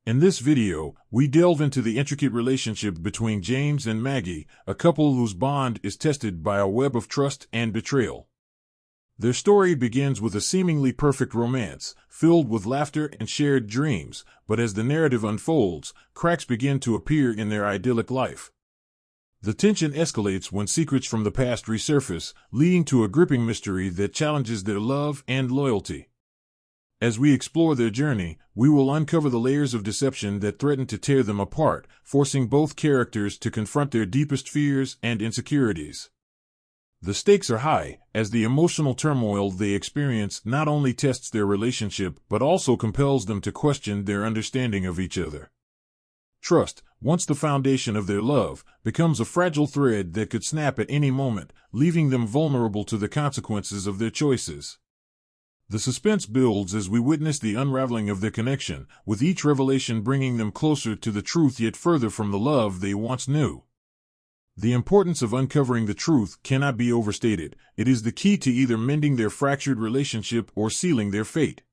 In this video, we delve into the intricate relationship between James and Maggie, a couple whose bond is tested by a web of trust and betrayal. Their story begins with a seemingly perfect romance, filled with laughter and shared dreams, but as the narrative unfolds, cracks begin to appear in their idyllic life. The tension escalates when secrets from the past resurface, leading to a gripping mystery that challenges their love and loyalty. As we explore their journey, we will uncover the layers of deception that threaten to tear them apart, forcing both characters to confront their deepest fears and insecurities. The stakes are high, as the emotional turmoil they experience not only tests their relationship but also compels them to question their understanding of each other. Trust, once the foundation of their love, becomes a fragile thread that could snap at any moment, leaving them vulnerable to the consequences of their choices. The suspense builds as we witness the unraveling of their connection, with each revelation bringing them closer to the truth yet further from the love they once knew. The importance of uncovering the truth cannot be overstated. It is the key to either mending their fractured relationship or sealing their fate.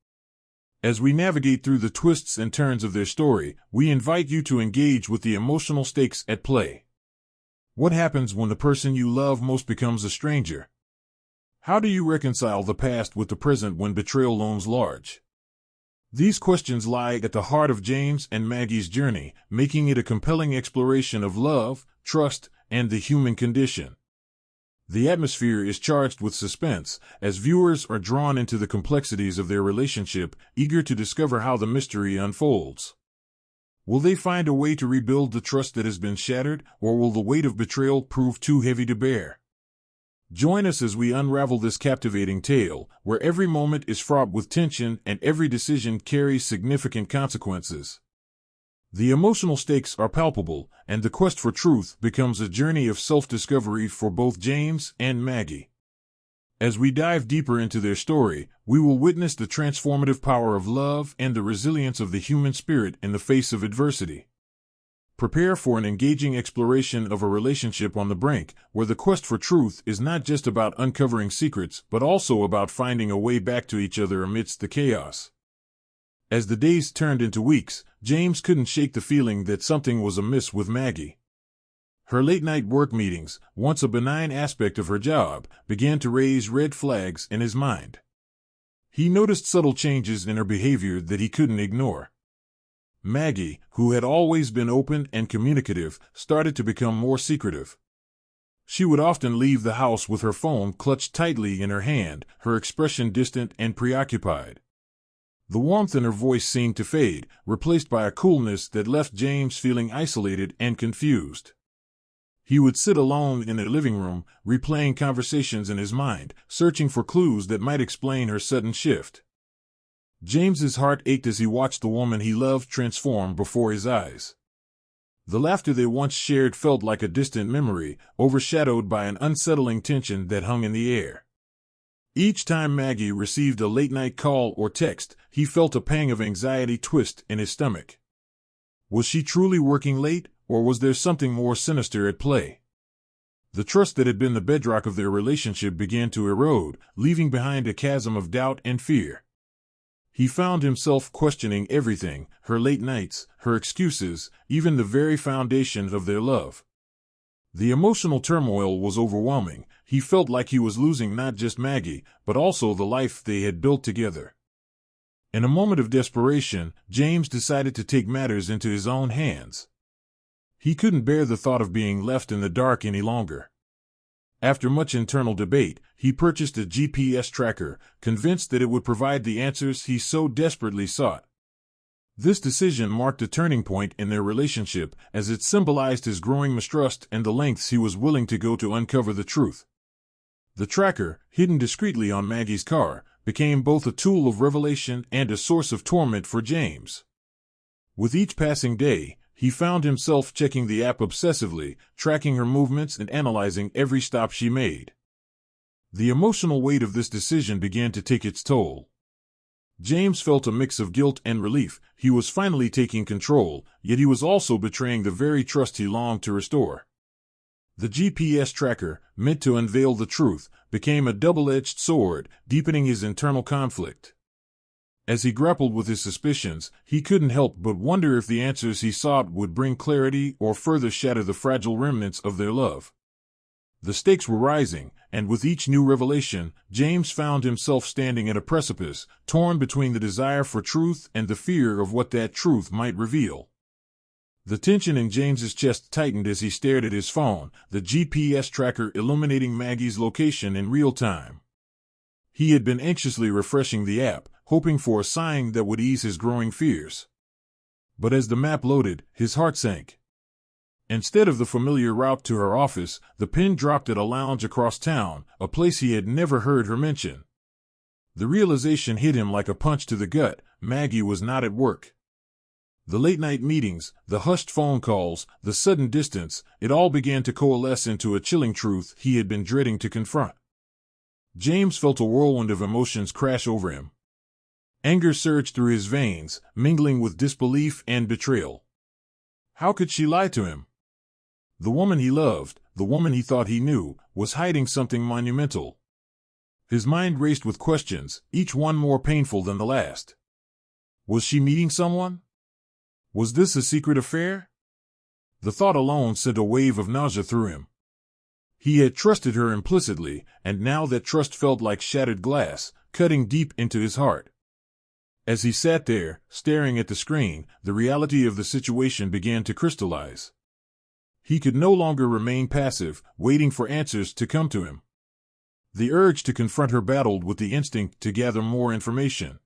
As we navigate through the twists and turns of their story, we invite you to engage with the emotional stakes at play. What happens when the person you love most becomes a stranger? How do you reconcile the past with the present when betrayal looms large? These questions lie at the heart of James and Maggie's journey, making it a compelling exploration of love, trust, and the human condition. The atmosphere is charged with suspense, as viewers are drawn into the complexities of their relationship, eager to discover how the mystery unfolds. Will they find a way to rebuild the trust that has been shattered, or will the weight of betrayal prove too heavy to bear? Join us as we unravel this captivating tale, where every moment is fraught with tension and every decision carries significant consequences. The emotional stakes are palpable, and the quest for truth becomes a journey of self-discovery for both James and Maggie. As we dive deeper into their story, we will witness the transformative power of love and the resilience of the human spirit in the face of adversity. Prepare for an engaging exploration of a relationship on the brink, where the quest for truth is not just about uncovering secrets, but also about finding a way back to each other amidst the chaos. As the days turned into weeks, James couldn't shake the feeling that something was amiss with Maggie. Her late-night work meetings, once a benign aspect of her job, began to raise red flags in his mind. He noticed subtle changes in her behavior that he couldn't ignore. Maggie, who had always been open and communicative, started to become more secretive. She would often leave the house with her phone clutched tightly in her hand, her expression distant and preoccupied. The warmth in her voice seemed to fade, replaced by a coolness that left James feeling isolated and confused. He would sit alone in the living room, replaying conversations in his mind, searching for clues that might explain her sudden shift. James's heart ached as he watched the woman he loved transform before his eyes. The laughter they once shared felt like a distant memory, overshadowed by an unsettling tension that hung in the air. Each time Maggie received a late-night call or text, he felt a pang of anxiety twist in his stomach. Was she truly working late, or was there something more sinister at play? The trust that had been the bedrock of their relationship began to erode, leaving behind a chasm of doubt and fear. He found himself questioning everything, her late nights, her excuses, even the very foundation of their love. The emotional turmoil was overwhelming. He felt like he was losing not just Maggie, but also the life they had built together. In a moment of desperation, James decided to take matters into his own hands. He couldn't bear the thought of being left in the dark any longer. After much internal debate, he purchased a GPS tracker, convinced that it would provide the answers he so desperately sought. This decision marked a turning point in their relationship, as it symbolized his growing mistrust and the lengths he was willing to go to uncover the truth. The tracker, hidden discreetly on Maggie's car, became both a tool of revelation and a source of torment for James. With each passing day, he found himself checking the app obsessively, tracking her movements and analyzing every stop she made. The emotional weight of this decision began to take its toll. James felt a mix of guilt and relief. He was finally taking control, yet he was also betraying the very trust he longed to restore. The GPS tracker, meant to unveil the truth, became a double-edged sword, deepening his internal conflict. As he grappled with his suspicions, he couldn't help but wonder if the answers he sought would bring clarity or further shatter the fragile remnants of their love. The stakes were rising, and with each new revelation, James found himself standing at a precipice, torn between the desire for truth and the fear of what that truth might reveal. The tension in James's chest tightened as he stared at his phone, the GPS tracker illuminating Maggie's location in real time. He had been anxiously refreshing the app, hoping for a sign that would ease his growing fears. But as the map loaded, his heart sank. Instead of the familiar route to her office, the pin dropped at a lounge across town, a place he had never heard her mention. The realization hit him like a punch to the gut: Maggie was not at work. The late-night meetings, the hushed phone calls, the sudden distance, it all began to coalesce into a chilling truth he had been dreading to confront. James felt a whirlwind of emotions crash over him. Anger surged through his veins, mingling with disbelief and betrayal. How could she lie to him? The woman he loved, the woman he thought he knew, was hiding something monumental. His mind raced with questions, each one more painful than the last. Was she meeting someone? Was this a secret affair? The thought alone sent a wave of nausea through him. He had trusted her implicitly, and now that trust felt like shattered glass, cutting deep into his heart. As he sat there, staring at the screen, the reality of the situation began to crystallize. He could no longer remain passive, waiting for answers to come to him. The urge to confront her battled with the instinct to gather more information.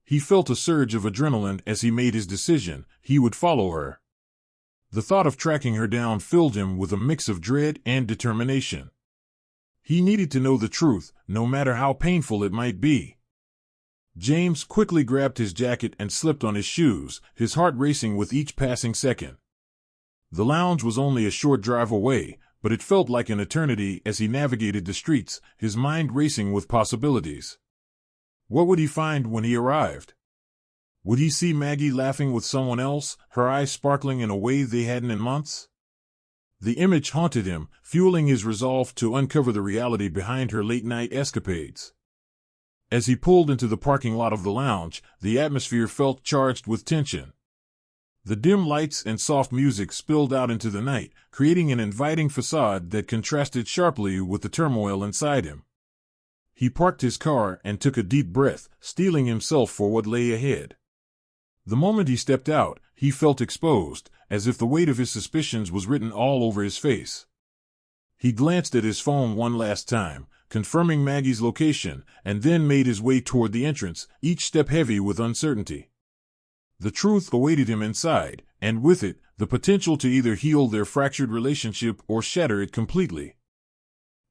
He felt a surge of adrenaline as he made his decision: he would follow her. The thought of tracking her down filled him with a mix of dread and determination. He needed to know the truth, no matter how painful it might be. James quickly grabbed his jacket and slipped on his shoes, his heart racing with each passing second. The lounge was only a short drive away, but it felt like an eternity as he navigated the streets, his mind racing with possibilities. What would he find when he arrived? Would he see Maggie laughing with someone else, her eyes sparkling in a way they hadn't in months? The image haunted him, fueling his resolve to uncover the reality behind her late-night escapades. As he pulled into the parking lot of the lounge, the atmosphere felt charged with tension. The dim lights and soft music spilled out into the night, creating an inviting facade that contrasted sharply with the turmoil inside him. He parked his car and took a deep breath, steeling himself for what lay ahead. The moment he stepped out, he felt exposed, as if the weight of his suspicions was written all over his face. He glanced at his phone one last time, confirming Maggie's location, and then made his way toward the entrance, each step heavy with uncertainty. The truth awaited him inside, and with it, the potential to either heal their fractured relationship or shatter it completely.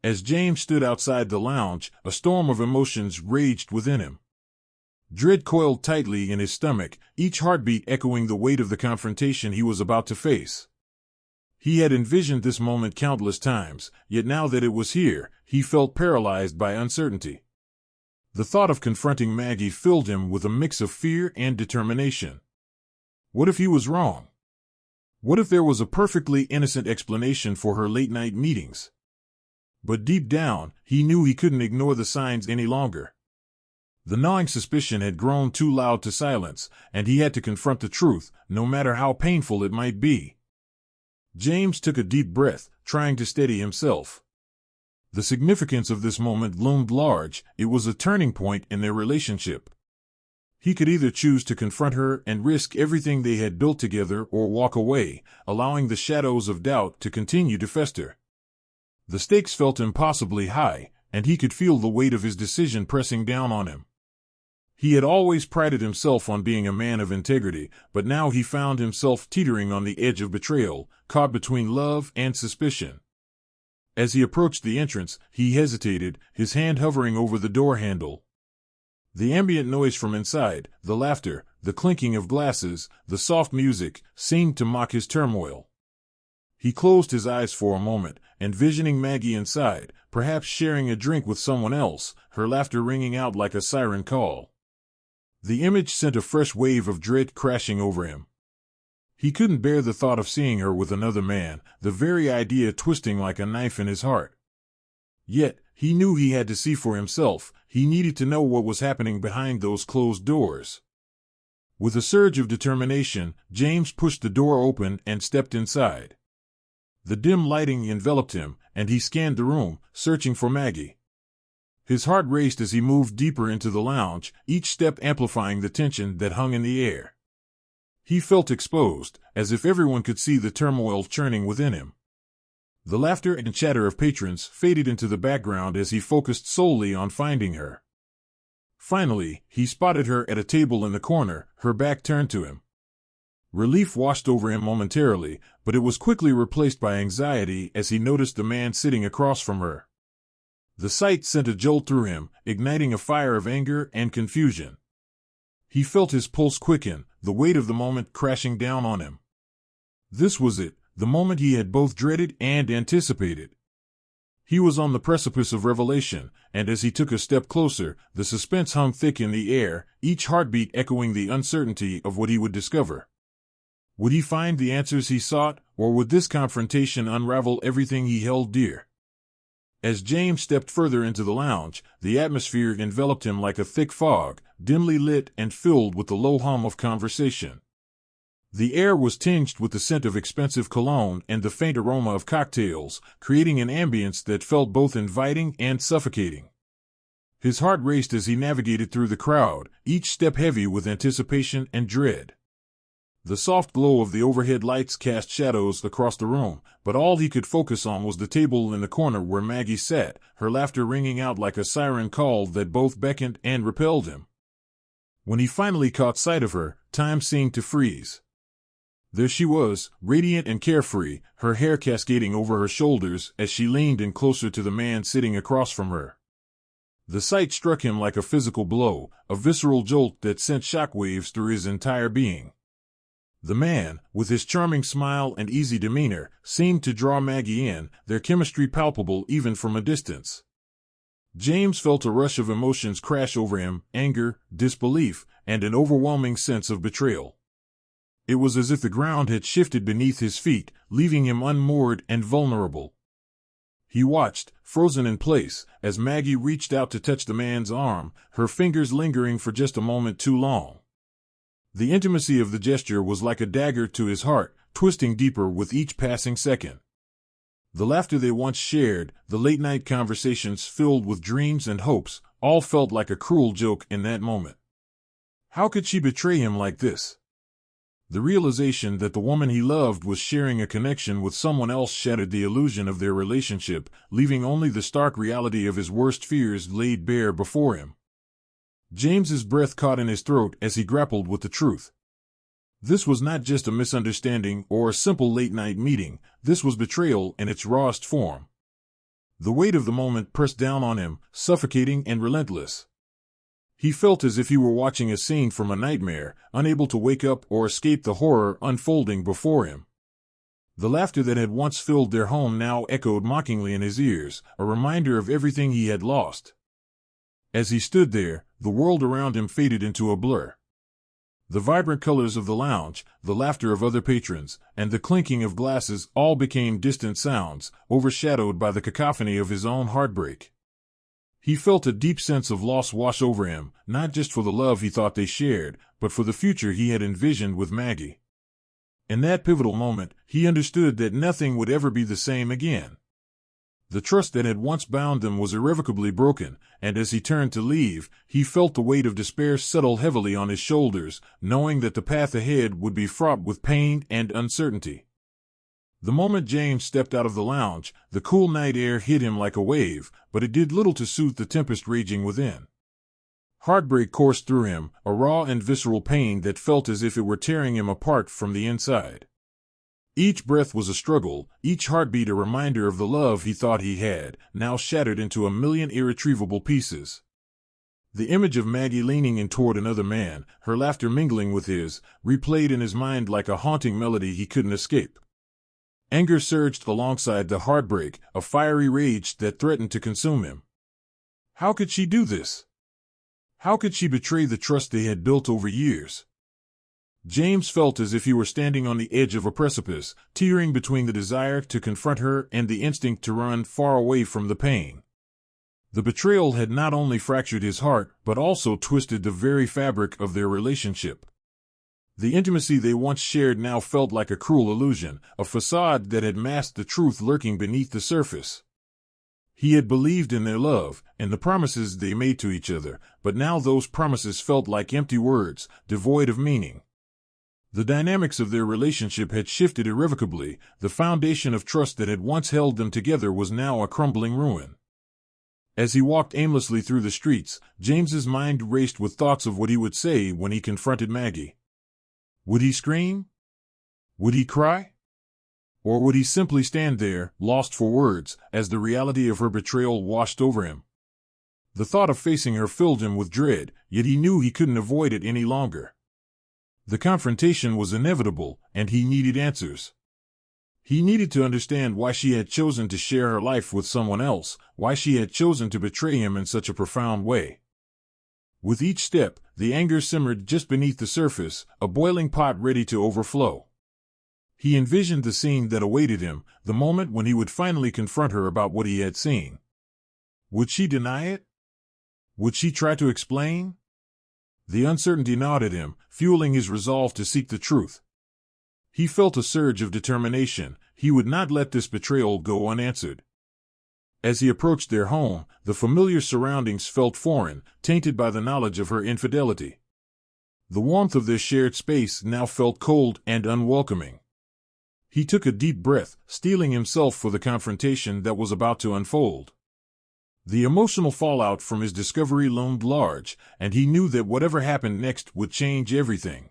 As James stood outside the lounge, a storm of emotions raged within him. Dread coiled tightly in his stomach, each heartbeat echoing the weight of the confrontation he was about to face. He had envisioned this moment countless times, yet now that it was here, he felt paralyzed by uncertainty. The thought of confronting Maggie filled him with a mix of fear and determination. What if he was wrong? What if there was a perfectly innocent explanation for her late-night meetings? But deep down, he knew he couldn't ignore the signs any longer. The gnawing suspicion had grown too loud to silence, and he had to confront the truth, no matter how painful it might be. James took a deep breath, trying to steady himself. The significance of this moment loomed large. It was a turning point in their relationship. He could either choose to confront her and risk everything they had built together or walk away, allowing the shadows of doubt to continue to fester. The stakes felt impossibly high, and he could feel the weight of his decision pressing down on him. He had always prided himself on being a man of integrity, but now he found himself teetering on the edge of betrayal, caught between love and suspicion. As he approached the entrance, he hesitated, his hand hovering over the door handle. The ambient noise from inside, the laughter, the clinking of glasses, the soft music, seemed to mock his turmoil. He closed his eyes for a moment, envisioning Maggie inside, perhaps sharing a drink with someone else, her laughter ringing out like a siren call. The image sent a fresh wave of dread crashing over him. He couldn't bear the thought of seeing her with another man, the very idea twisting like a knife in his heart. Yet, he knew he had to see for himself. He needed to know what was happening behind those closed doors. With a surge of determination, James pushed the door open and stepped inside. The dim lighting enveloped him, and he scanned the room, searching for Maggie. His heart raced as he moved deeper into the lounge, each step amplifying the tension that hung in the air. He felt exposed, as if everyone could see the turmoil churning within him. The laughter and chatter of patrons faded into the background as he focused solely on finding her. Finally, he spotted her at a table in the corner, her back turned to him. Relief washed over him momentarily, but it was quickly replaced by anxiety as he noticed the man sitting across from her. The sight sent a jolt through him, igniting a fire of anger and confusion. He felt his pulse quicken, the weight of the moment crashing down on him. This was it, the moment he had both dreaded and anticipated. He was on the precipice of revelation, and as he took a step closer, the suspense hung thick in the air, each heartbeat echoing the uncertainty of what he would discover. Would he find the answers he sought, or would this confrontation unravel everything he held dear? As James stepped further into the lounge, the atmosphere enveloped him like a thick fog, dimly lit and filled with the low hum of conversation. The air was tinged with the scent of expensive cologne and the faint aroma of cocktails, creating an ambience that felt both inviting and suffocating. His heart raced as he navigated through the crowd, each step heavy with anticipation and dread. The soft glow of the overhead lights cast shadows across the room, but all he could focus on was the table in the corner where Maggie sat, her laughter ringing out like a siren call that both beckoned and repelled him. When he finally caught sight of her, time seemed to freeze. There she was, radiant and carefree, her hair cascading over her shoulders as she leaned in closer to the man sitting across from her. The sight struck him like a physical blow, a visceral jolt that sent shockwaves through his entire being. The man, with his charming smile and easy demeanor, seemed to draw Maggie in, their chemistry palpable even from a distance. James felt a rush of emotions crash over him, anger, disbelief, and an overwhelming sense of betrayal. It was as if the ground had shifted beneath his feet, leaving him unmoored and vulnerable. He watched, frozen in place, as Maggie reached out to touch the man's arm, her fingers lingering for just a moment too long. The intimacy of the gesture was like a dagger to his heart, twisting deeper with each passing second. The laughter they once shared, the late-night conversations filled with dreams and hopes, all felt like a cruel joke in that moment. How could she betray him like this? The realization that the woman he loved was sharing a connection with someone else shattered the illusion of their relationship, leaving only the stark reality of his worst fears laid bare before him. James's breath caught in his throat as he grappled with the truth. This was not just a misunderstanding or a simple late-night meeting, this was betrayal in its rawest form. The weight of the moment pressed down on him, suffocating and relentless. He felt as if he were watching a scene from a nightmare, unable to wake up or escape the horror unfolding before him. The laughter that had once filled their home now echoed mockingly in his ears, a reminder of everything he had lost. As he stood there, the world around him faded into a blur. The vibrant colors of the lounge, the laughter of other patrons, and the clinking of glasses all became distant sounds, overshadowed by the cacophony of his own heartbreak. He felt a deep sense of loss wash over him, not just for the love he thought they shared, but for the future he had envisioned with Maggie. In that pivotal moment, he understood that nothing would ever be the same again. The trust that had once bound them was irrevocably broken, and as he turned to leave, he felt the weight of despair settle heavily on his shoulders, knowing that the path ahead would be fraught with pain and uncertainty. The moment James stepped out of the lounge, the cool night air hit him like a wave, but it did little to soothe the tempest raging within. Heartbreak coursed through him, a raw and visceral pain that felt as if it were tearing him apart from the inside. Each breath was a struggle, each heartbeat a reminder of the love he thought he had, now shattered into a million irretrievable pieces. The image of Maggie leaning in toward another man, her laughter mingling with his, replayed in his mind like a haunting melody he couldn't escape. Anger surged alongside the heartbreak, a fiery rage that threatened to consume him. How could she do this? How could she betray the trust they had built over years? James felt as if he were standing on the edge of a precipice, teetering between the desire to confront her and the instinct to run far away from the pain. The betrayal had not only fractured his heart, but also twisted the very fabric of their relationship. The intimacy they once shared now felt like a cruel illusion, a facade that had masked the truth lurking beneath the surface. He had believed in their love and the promises they made to each other, but now those promises felt like empty words, devoid of meaning. The dynamics of their relationship had shifted irrevocably. The foundation of trust that had once held them together was now a crumbling ruin. As he walked aimlessly through the streets, James's mind raced with thoughts of what he would say when he confronted Maggie. Would he scream? Would he cry? Or would he simply stand there, lost for words, as the reality of her betrayal washed over him? The thought of facing her filled him with dread, yet he knew he couldn't avoid it any longer. The confrontation was inevitable, and he needed answers. He needed to understand why she had chosen to share her life with someone else, why she had chosen to betray him in such a profound way. With each step, the anger simmered just beneath the surface, a boiling pot ready to overflow. He envisioned the scene that awaited him, the moment when he would finally confront her about what he had seen. Would she deny it? Would she try to explain? The uncertainty gnawed at him, fueling his resolve to seek the truth. He felt a surge of determination. He would not let this betrayal go unanswered. As he approached their home, the familiar surroundings felt foreign, tainted by the knowledge of her infidelity. The warmth of their shared space now felt cold and unwelcoming. He took a deep breath, steeling himself for the confrontation that was about to unfold. The emotional fallout from his discovery loomed large, and he knew that whatever happened next would change everything.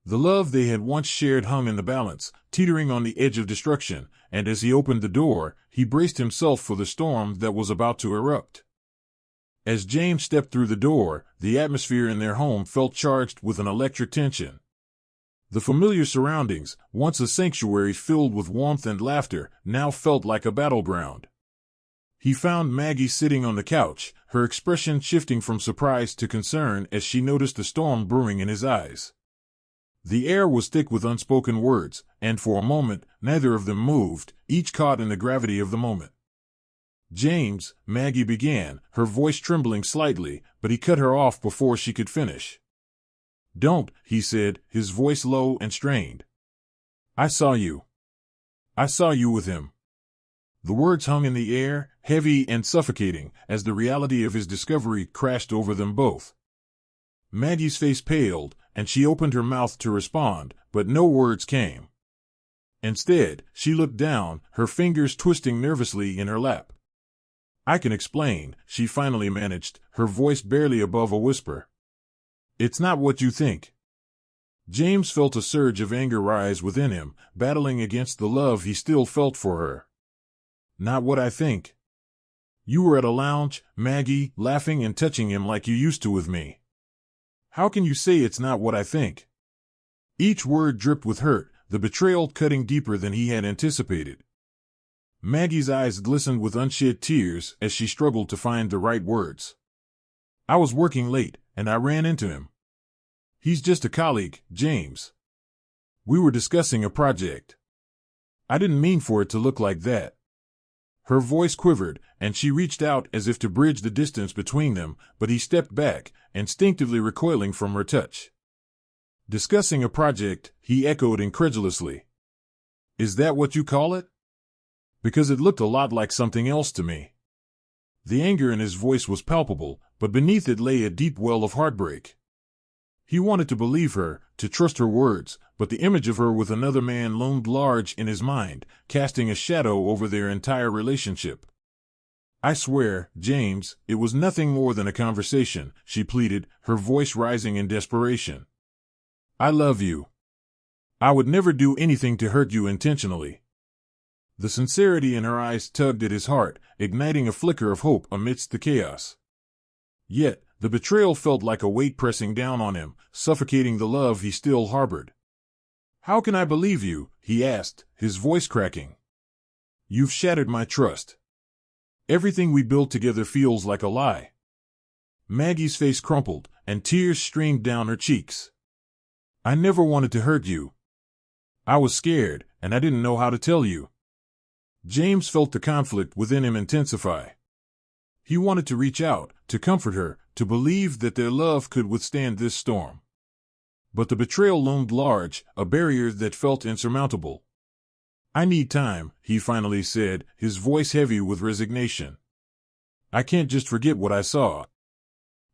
The love they had once shared hung in the balance, teetering on the edge of destruction, and as he opened the door, he braced himself for the storm that was about to erupt. As James stepped through the door, the atmosphere in their home felt charged with an electric tension. The familiar surroundings, once a sanctuary filled with warmth and laughter, now felt like a battleground. He found Maggie sitting on the couch, her expression shifting from surprise to concern as she noticed the storm brewing in his eyes. The air was thick with unspoken words, and for a moment, neither of them moved, each caught in the gravity of the moment. James, Maggie began, her voice trembling slightly, but he cut her off before she could finish. Don't, he said, his voice low and strained. I saw you. I saw you with him. The words hung in the air, heavy and suffocating, as the reality of his discovery crashed over them both. Maggie's face paled, and she opened her mouth to respond, but no words came. Instead, she looked down, her fingers twisting nervously in her lap. I can explain, she finally managed, her voice barely above a whisper. It's not what you think. James felt a surge of anger rise within him, battling against the love he still felt for her. Not what I think. You were at a lounge, Maggie, laughing and touching him like you used to with me. How can you say it's not what I think? Each word dripped with hurt, the betrayal cutting deeper than he had anticipated. Maggie's eyes glistened with unshed tears as she struggled to find the right words. I was working late, and I ran into him. He's just a colleague, James. We were discussing a project. I didn't mean for it to look like that. Her voice quivered, and she reached out as if to bridge the distance between them, but he stepped back, instinctively recoiling from her touch. Discussing a project, he echoed incredulously. Is that what you call it? Because it looked a lot like something else to me. The anger in his voice was palpable, but beneath it lay a deep well of heartbreak. He wanted to believe her, to trust her words, but the image of her with another man loomed large in his mind, casting a shadow over their entire relationship. I swear, James, it was nothing more than a conversation, she pleaded, her voice rising in desperation. I love you. I would never do anything to hurt you intentionally. The sincerity in her eyes tugged at his heart, igniting a flicker of hope amidst the chaos. Yet, the betrayal felt like a weight pressing down on him, suffocating the love he still harbored. How can I believe you? He asked, his voice cracking. You've shattered my trust. Everything we built together feels like a lie. Maggie's face crumpled, and tears streamed down her cheeks. I never wanted to hurt you. I was scared, and I didn't know how to tell you. James felt the conflict within him intensify. He wanted to reach out, to comfort her, to believe that their love could withstand this storm. But the betrayal loomed large, a barrier that felt insurmountable. "I need time," he finally said, his voice heavy with resignation. "I can't just forget what I saw."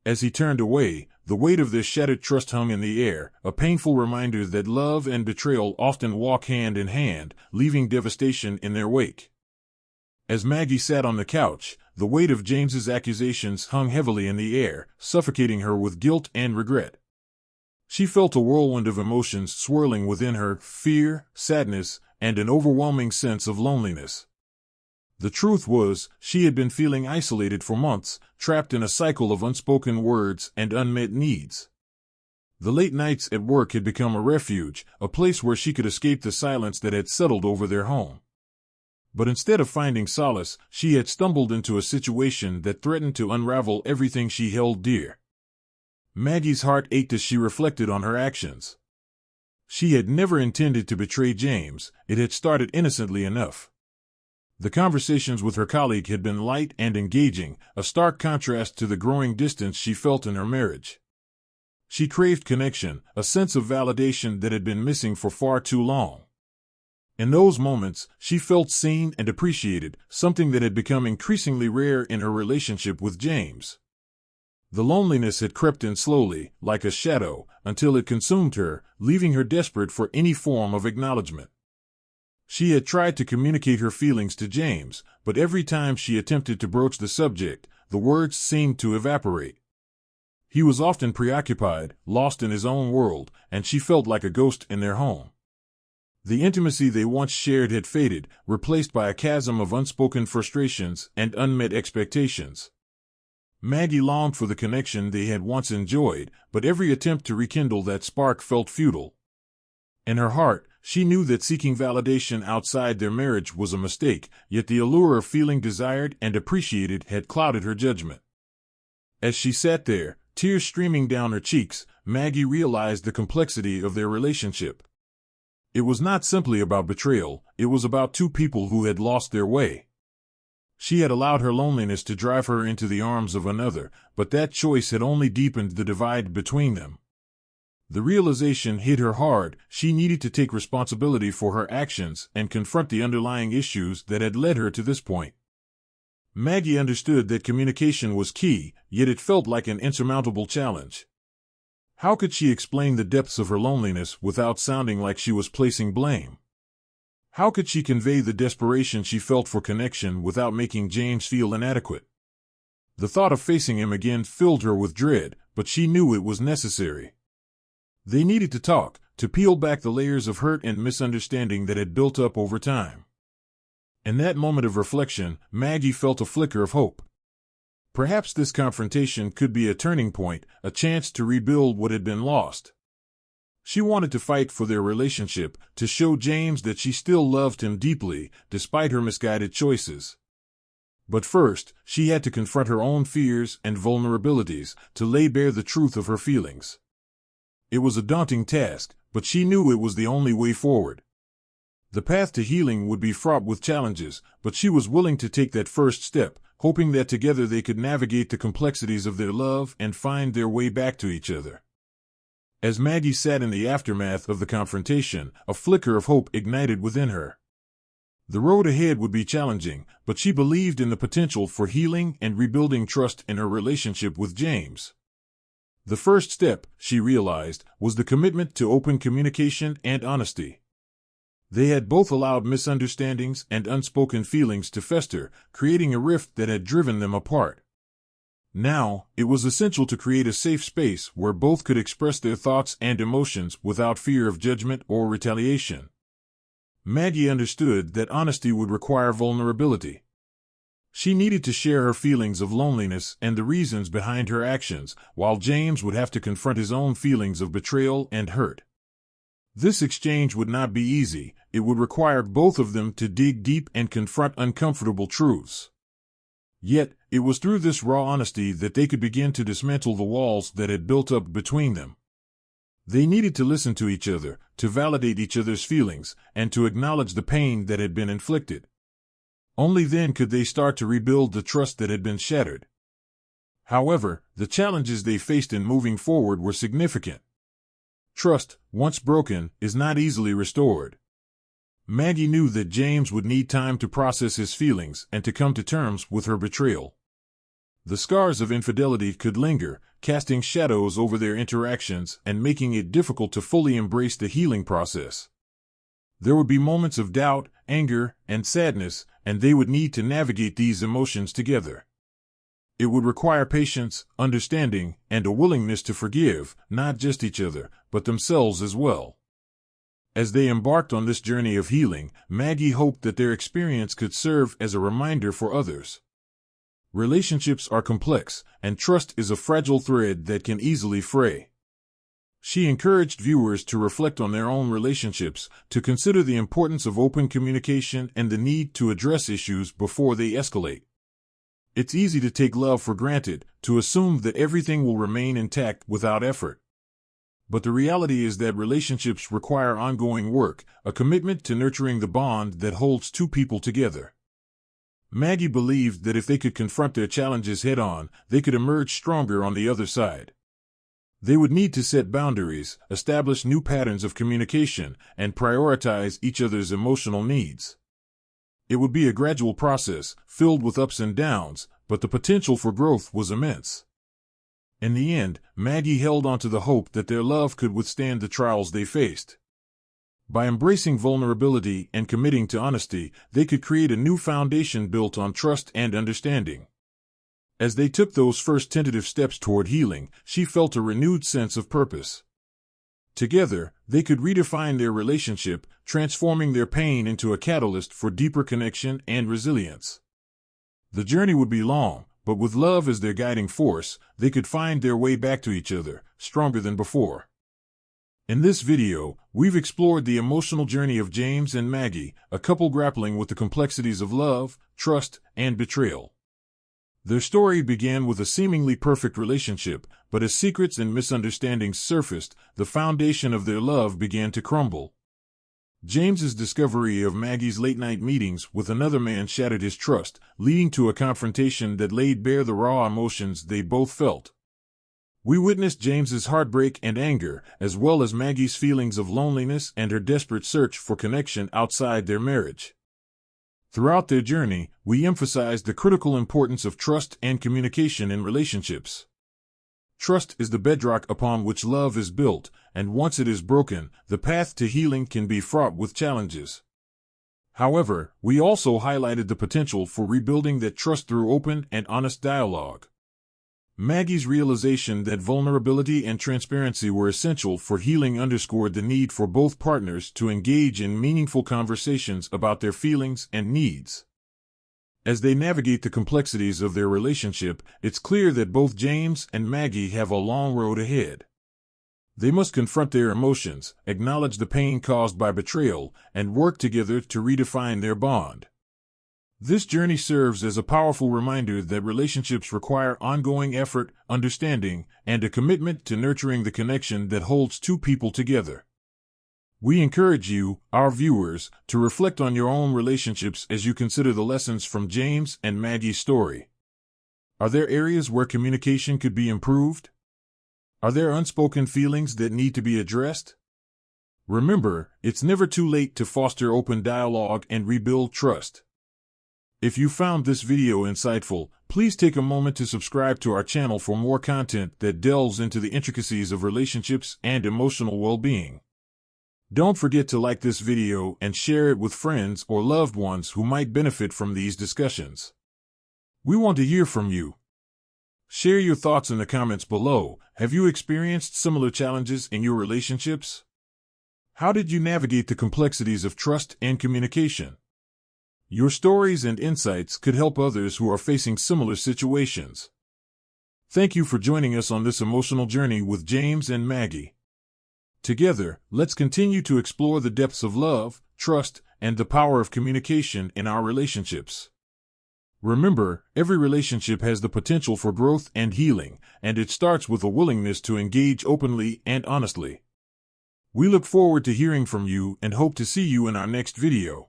As he turned away, the weight of their shattered trust hung in the air, a painful reminder that love and betrayal often walk hand in hand, leaving devastation in their wake. As Maggie sat on the couch, the weight of James's accusations hung heavily in the air, suffocating her with guilt and regret. She felt a whirlwind of emotions swirling within her: fear, sadness, and an overwhelming sense of loneliness. The truth was, she had been feeling isolated for months, trapped in a cycle of unspoken words and unmet needs. The late nights at work had become a refuge, a place where she could escape the silence that had settled over their home. But instead of finding solace, she had stumbled into a situation that threatened to unravel everything she held dear. Maggie's heart ached as she reflected on her actions. She had never intended to betray James; it had started innocently enough. The conversations with her colleague had been light and engaging, a stark contrast to the growing distance she felt in her marriage. She craved connection, a sense of validation that had been missing for far too long. In those moments, she felt seen and appreciated, something that had become increasingly rare in her relationship with James. The loneliness had crept in slowly, like a shadow, until it consumed her, leaving her desperate for any form of acknowledgement. She had tried to communicate her feelings to James, but every time she attempted to broach the subject, the words seemed to evaporate. He was often preoccupied, lost in his own world, and she felt like a ghost in their home. The intimacy they once shared had faded, replaced by a chasm of unspoken frustrations and unmet expectations. Maggie longed for the connection they had once enjoyed, but every attempt to rekindle that spark felt futile. In her heart, she knew that seeking validation outside their marriage was a mistake, yet the allure of feeling desired and appreciated had clouded her judgment. As she sat there, tears streaming down her cheeks, Maggie realized the complexity of their relationship. It was not simply about betrayal, it was about two people who had lost their way. She had allowed her loneliness to drive her into the arms of another, but that choice had only deepened the divide between them. The realization hit her hard. She needed to take responsibility for her actions and confront the underlying issues that had led her to this point. Maggie understood that communication was key, yet it felt like an insurmountable challenge. How could she explain the depths of her loneliness without sounding like she was placing blame? How could she convey the desperation she felt for connection without making James feel inadequate? The thought of facing him again filled her with dread, but she knew it was necessary. They needed to talk, to peel back the layers of hurt and misunderstanding that had built up over time. In that moment of reflection, Maggie felt a flicker of hope. Perhaps this confrontation could be a turning point, a chance to rebuild what had been lost. She wanted to fight for their relationship, to show James that she still loved him deeply, despite her misguided choices. But first, she had to confront her own fears and vulnerabilities, to lay bare the truth of her feelings. It was a daunting task, but she knew it was the only way forward. The path to healing would be fraught with challenges, but she was willing to take that first step, hoping that together they could navigate the complexities of their love and find their way back to each other. As Maggie sat in the aftermath of the confrontation, a flicker of hope ignited within her. The road ahead would be challenging, but she believed in the potential for healing and rebuilding trust in her relationship with James. The first step, she realized, was the commitment to open communication and honesty. They had both allowed misunderstandings and unspoken feelings to fester, creating a rift that had driven them apart. Now, it was essential to create a safe space where both could express their thoughts and emotions without fear of judgment or retaliation. Maggie understood that honesty would require vulnerability. She needed to share her feelings of loneliness and the reasons behind her actions, while James would have to confront his own feelings of betrayal and hurt. This exchange would not be easy. It would require both of them to dig deep and confront uncomfortable truths. Yet, it was through this raw honesty that they could begin to dismantle the walls that had built up between them. They needed to listen to each other, to validate each other's feelings, and to acknowledge the pain that had been inflicted. Only then could they start to rebuild the trust that had been shattered. However, the challenges they faced in moving forward were significant. Trust, once broken, is not easily restored. Maggie knew that James would need time to process his feelings and to come to terms with her betrayal. The scars of infidelity could linger, casting shadows over their interactions and making it difficult to fully embrace the healing process. There would be moments of doubt, anger, and sadness, and they would need to navigate these emotions together. It would require patience, understanding, and a willingness to forgive, not just each other, but themselves as well. As they embarked on this journey of healing, Maggie hoped that their experience could serve as a reminder for others. Relationships are complex, and trust is a fragile thread that can easily fray. She encouraged viewers to reflect on their own relationships, to consider the importance of open communication and the need to address issues before they escalate. It's easy to take love for granted, to assume that everything will remain intact without effort. But the reality is that relationships require ongoing work, a commitment to nurturing the bond that holds two people together. Maggie believed that if they could confront their challenges head-on, they could emerge stronger on the other side. They would need to set boundaries, establish new patterns of communication, and prioritize each other's emotional needs. It would be a gradual process, filled with ups and downs, but the potential for growth was immense. In the end, Maggie held on to the hope that their love could withstand the trials they faced. By embracing vulnerability and committing to honesty, they could create a new foundation built on trust and understanding. As they took those first tentative steps toward healing, she felt a renewed sense of purpose. Together, they could redefine their relationship, transforming their pain into a catalyst for deeper connection and resilience. The journey would be long, but with love as their guiding force, they could find their way back to each other, stronger than before. In this video, we've explored the emotional journey of James and Maggie, a couple grappling with the complexities of love, trust, and betrayal. Their story began with a seemingly perfect relationship, but as secrets and misunderstandings surfaced, the foundation of their love began to crumble. James's discovery of Maggie's late-night meetings with another man shattered his trust, leading to a confrontation that laid bare the raw emotions they both felt. We witnessed James's heartbreak and anger, as well as Maggie's feelings of loneliness and her desperate search for connection outside their marriage. Throughout their journey, we emphasized the critical importance of trust and communication in relationships. Trust is the bedrock upon which love is built, and once it is broken, the path to healing can be fraught with challenges. However, we also highlighted the potential for rebuilding that trust through open and honest dialogue. Maggie's realization that vulnerability and transparency were essential for healing underscored the need for both partners to engage in meaningful conversations about their feelings and needs. As they navigate the complexities of their relationship, it's clear that both James and Maggie have a long road ahead. They must confront their emotions, acknowledge the pain caused by betrayal, and work together to redefine their bond. This journey serves as a powerful reminder that relationships require ongoing effort, understanding, and a commitment to nurturing the connection that holds two people together. We encourage you, our viewers, to reflect on your own relationships as you consider the lessons from James and Maggie's story. Are there areas where communication could be improved? Are there unspoken feelings that need to be addressed? Remember, it's never too late to foster open dialogue and rebuild trust. If you found this video insightful, please take a moment to subscribe to our channel for more content that delves into the intricacies of relationships and emotional well-being. Don't forget to like this video and share it with friends or loved ones who might benefit from these discussions. We want to hear from you. Share your thoughts in the comments below. Have you experienced similar challenges in your relationships? How did you navigate the complexities of trust and communication? Your stories and insights could help others who are facing similar situations. Thank you for joining us on this emotional journey with James and Maggie. Together, let's continue to explore the depths of love, trust, and the power of communication in our relationships. Remember, every relationship has the potential for growth and healing, and it starts with a willingness to engage openly and honestly. We look forward to hearing from you and hope to see you in our next video.